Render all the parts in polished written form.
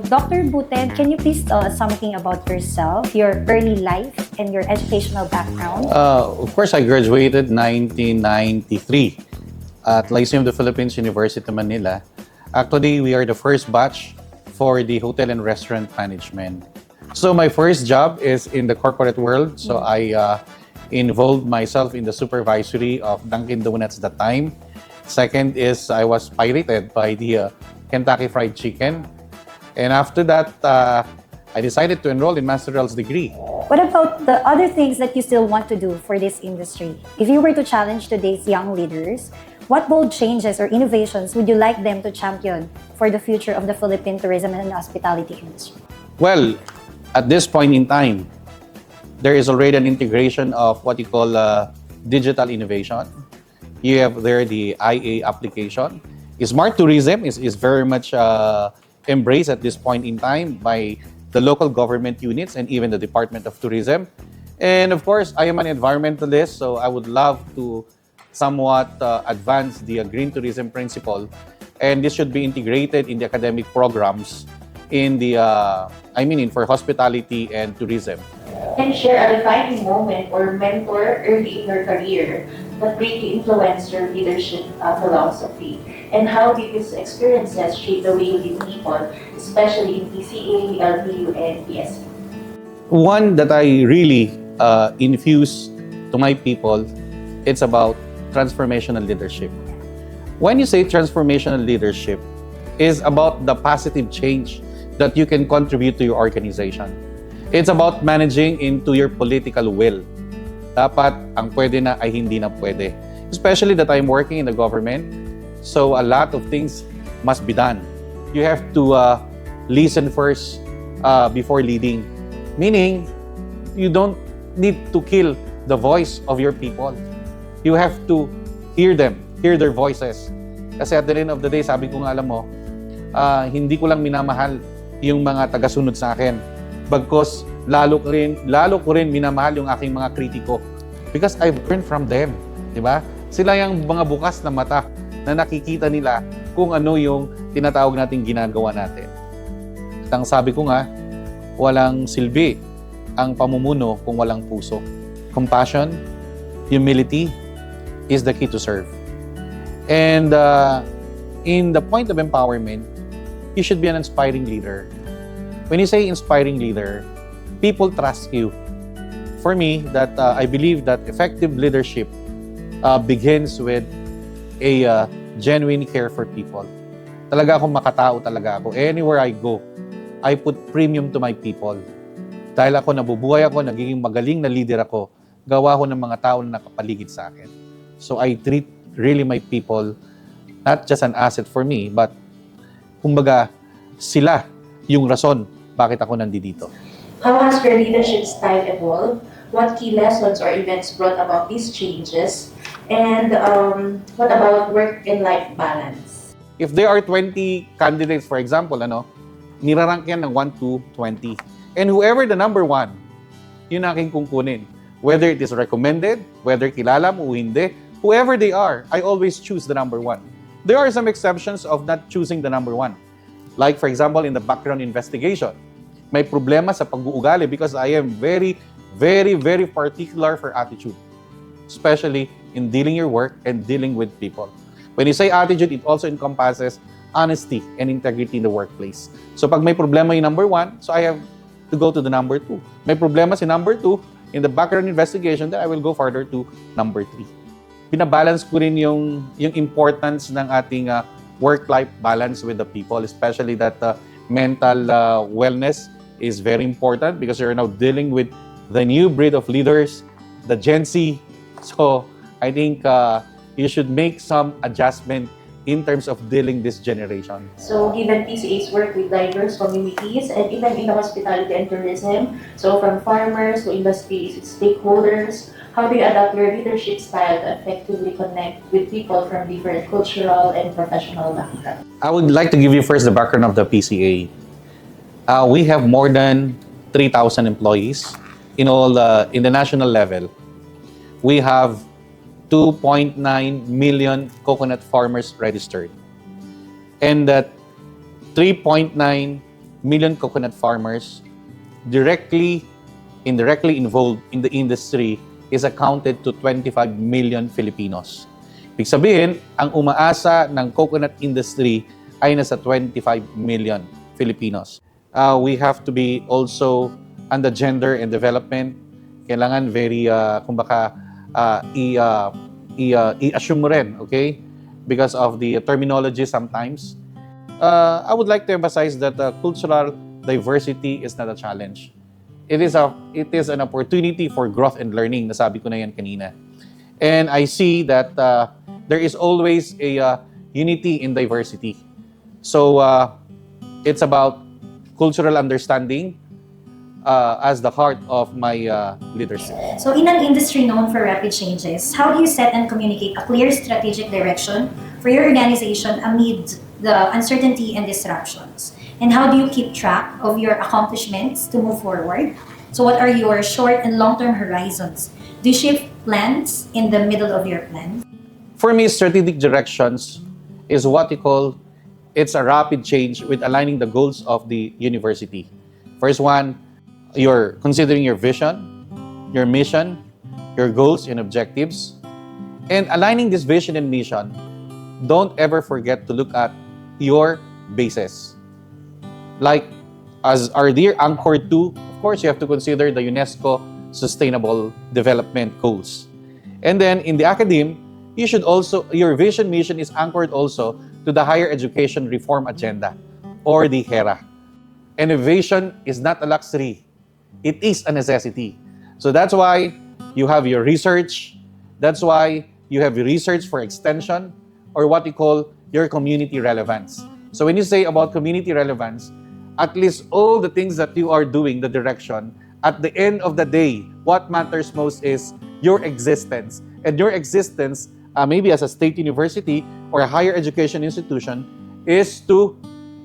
Dr. Buten, can you please tell us something about yourself, your early life, and your educational background? Of course, I graduated 1993 at Lyceum of the Philippines, University of Manila. Actually, we are the first batch for the hotel and restaurant management. So my first job is in the corporate world. So I involved myself in the supervisory of Dunkin' Donuts at the time. Second is I was pirated by the Kentucky Fried Chicken. And after that, I decided to enroll in master's degree. What about the other things that you still want to do for this industry? If you were to challenge today's young leaders, what bold changes or innovations would you like them to champion for the future of the Philippine tourism and hospitality industry? Well, at this point in time, there is already an integration of what you call digital innovation. You have there the IA application. Smart tourism is very much embraced at this point in time by the local government units and even the Department of Tourism. And of course, I am an environmentalist, so I would love to somewhat advance the green tourism principle. And this should be integrated in the academic programs in the, for hospitality and tourism. Can share a defining moment or mentor early in your career that greatly influenced your leadership philosophy? And how did these experiences shape the way you lead people, especially in PCA, LPU, and PSP? One that I really infuse to my people, it's about transformational leadership. When you say transformational leadership, is about the positive change that you can contribute to your organization. It's about managing into your political will. Dapat ang pwede na ay hindi na pwede. Especially that I'm working in the government, so a lot of things must be done. You have to listen first before leading. Meaning, you don't need to kill the voice of your people. You have to hear them, hear their voices. Kasi at the end of the day, sabi ko nga alam mo, hindi ko lang minamahal yung mga tagasunod sa akin. Bagkos, lalo ko rin minamahal yung aking mga kritiko. Because I've learned from them. Diba? Sila yung mga bukas na mata na nakikita nila kung ano yung tinatawag nating ginagawa natin. Ang sabi ko nga, walang silbi ang pamumuno kung walang puso. Compassion, humility is the key to serve. And in the point of empowerment, you should be an inspiring leader. When you say inspiring leader, people trust you. For me, that I believe that effective leadership begins with a genuine care for people. Talaga akong makatao talaga ako. Anywhere I go, I put premium to my people. Dahil ako nabubuhay ako, nagiging magaling na leader ako, gawa ko ng mga tao na nakapaligid sa akin. So I treat really my people not just an asset for me, but kumbaga sila yung rason bakit ako nandito. How has your leadership style evolved? What key lessons or events brought about these changes? And what about work and life balance? If there are 20 candidates, for example, nirarank yan ng 1 to 20. And whoever the number 1, yun aking kukunin. Whether it is recommended, whether kilala mo o hindi, whoever they are, I always choose the number 1. There are some exceptions of not choosing the number 1. Like, for example, in the background investigation, may problema sa pag-uugali because I am very, very, very particular for attitude, especially in dealing your work and dealing with people. When you say attitude, it also encompasses honesty and integrity in the workplace. So pag may problema yung number 1, so I have to go to the number 2. May problema si number 2 in the background investigation, then I will go further to number 3. Binabalance ko rin yung importance ng ating work-life balance with the people, especially that mental wellness is very important because you're now dealing with the new breed of leaders, the Gen Z. So I think you should make some adjustment in terms of dealing this generation. So given PCA's work with diverse communities and even in the hospitality and tourism, so from farmers to industry stakeholders, how do you adapt your leadership style to effectively connect with people from different cultural and professional backgrounds? I would like to give you first the background of the PCA. We have more than 3,000 employees in the national level. We have 2.9 million coconut farmers registered. And that 3.9 million coconut farmers directly, indirectly involved in the industry is accounted to 25 million Filipinos. Ibig sabihin, ang umaasa ng coconut industry ay nasa 25 million Filipinos. We have to be also on the gender and development. Kailangan very, i-assume mo rin, okay? Because of the terminology sometimes. I would like to emphasize that cultural diversity is not a challenge. It is an opportunity for growth and learning. Nasabi ko na yan kanina. And I see that there is always a unity in diversity. So it's about cultural understanding as the heart of my leadership. So in an industry known for rapid changes, how do you set and communicate a clear strategic direction for your organization amid the uncertainty and disruptions? And how do you keep track of your accomplishments to move forward? So what are your short and long-term horizons? Do you shift plans in the middle of your plan? For me, strategic directions is what you call, it's a rapid change with aligning the goals of the university. First one, you're considering your vision, your mission, your goals and objectives. And aligning this vision and mission, don't ever forget to look at your bases. Like, as our dear Anchor 2, of course, you have to consider the UNESCO Sustainable Development Goals. And then in the academe, you should also, your vision mission is anchored also to the Higher Education Reform Agenda, or the HERA. Innovation is not a luxury. It is a necessity. So that's why you have your research. That's why you have your research for extension, or what you call your community relevance. So when you say about community relevance, at least all the things that you are doing, the direction, at the end of the day, what matters most is your existence. And your existence, maybe as a state university or a higher education institution, is to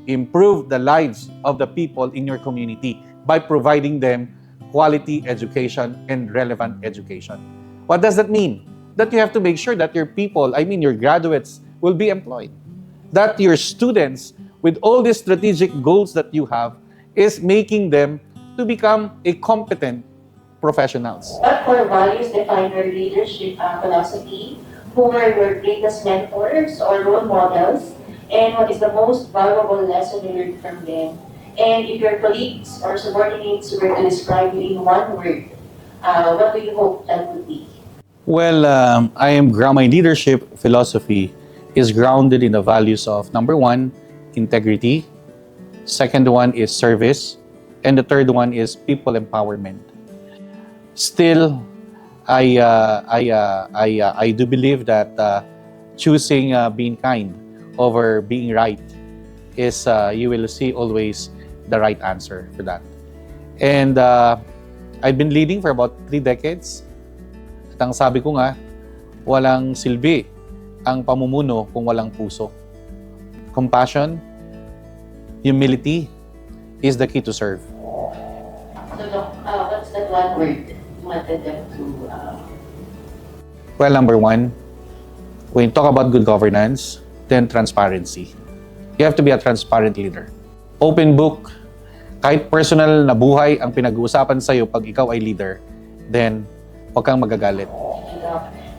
improve the lives of the people in your community by providing them quality education and relevant education. What does that mean? That you have to make sure that your people, your graduates, will be employed. That your students, with all these strategic goals that you have, is making them to become a competent professionals. What core values define your leadership philosophy? Who were your greatest mentors or role models? And what is the most valuable lesson you learned from them? And if your colleagues or subordinates were to describe you in one word, what do you hope that would be? Well, my leadership philosophy is grounded in the values of, number one, integrity. Second one is service. And the third one is people empowerment. Still, I do believe that choosing being kind over being right is, you will see always the right answer for that. And I've been leading for about 3 decades. At ang sabi ko nga, walang silbi ang pamumuno kung walang puso. Compassion, humility is the key to serve. So, what's that one word you wanted them to... Well, number one, when you talk about good governance, then transparency. You have to be a transparent leader. Open book, kahit personal na buhay ang pinag-uusapan sa'yo pag ikaw ay leader, then huwag kang magagalit.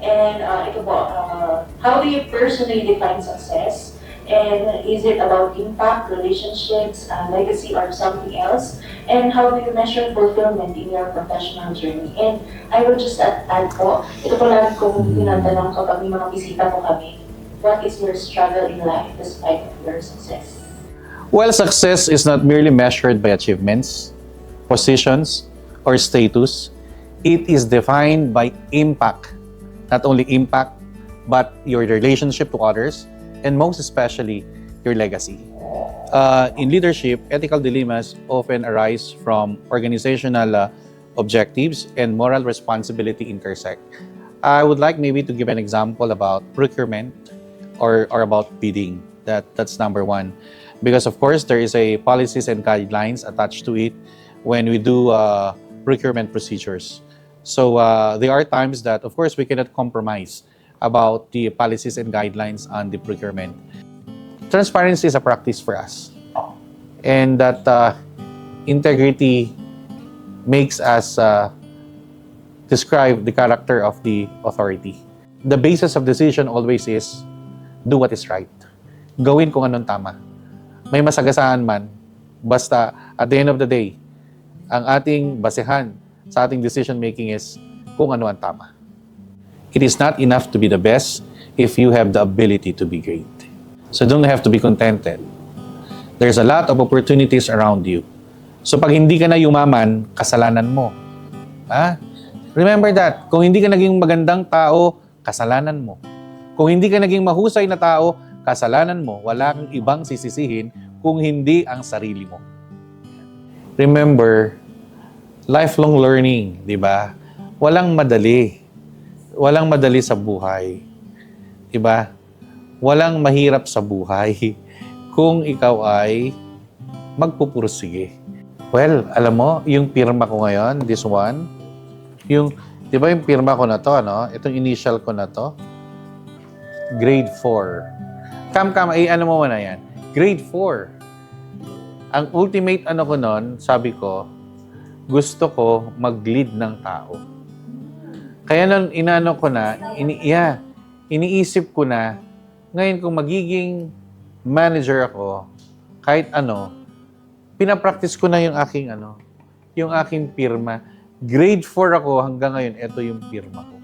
And ito po, how do you personally define success? And is it about impact, relationships, legacy, or something else? And how do you measure fulfillment in your professional journey? And I will just add po, ito po lang kung tinatanong kapag may mga bisita po kami, what is your struggle in life despite of your success? Well, success is not merely measured by achievements, positions, or status. It is defined by impact. Not only impact, but your relationship to others, and most especially, your legacy. In leadership, ethical dilemmas often arise from organizational objectives and moral responsibility intersect. I would like maybe to give an example about procurement or about bidding. That's number one. Because of course, there is a policies and guidelines attached to it when we do procurement procedures. So there are times that, of course, we cannot compromise about the policies and guidelines on the procurement. Transparency is a practice for us. And that integrity makes us describe the character of the authority. The basis of decision always is do what is right. Gawin kung anong tama. May masagasaan man, basta at the end of the day, ang ating basehan sa ating decision making is kung ano ang tama. It is not enough to be the best if you have the ability to be great. So don't have to be contented. There's a lot of opportunities around you. So pag hindi ka na yumaman, kasalanan mo. Remember that. Kung hindi ka naging magandang tao, kasalanan mo. Kung hindi ka naging mahusay na tao, kasalanan mo. Wala kang ibang sisisihin kung hindi ang sarili mo. Remember, lifelong learning, di ba? Walang madali. Walang madali sa buhay. Di ba? Walang mahirap sa buhay kung ikaw ay magpupursige. Well, alam mo, yung pirma ko ngayon, this one, di ba yung pirma ko na to, itong initial ko na to, grade 4. Ano mo na yan? Grade 4. Ang ultimate ko nun, sabi ko, gusto ko mag-lead ng tao. Kaya nun, iniisip ko na, ngayon kung magiging manager ako, kahit pinapractice ko na yung aking pirma. Grade 4 ako, hanggang ngayon, ito yung pirma ko.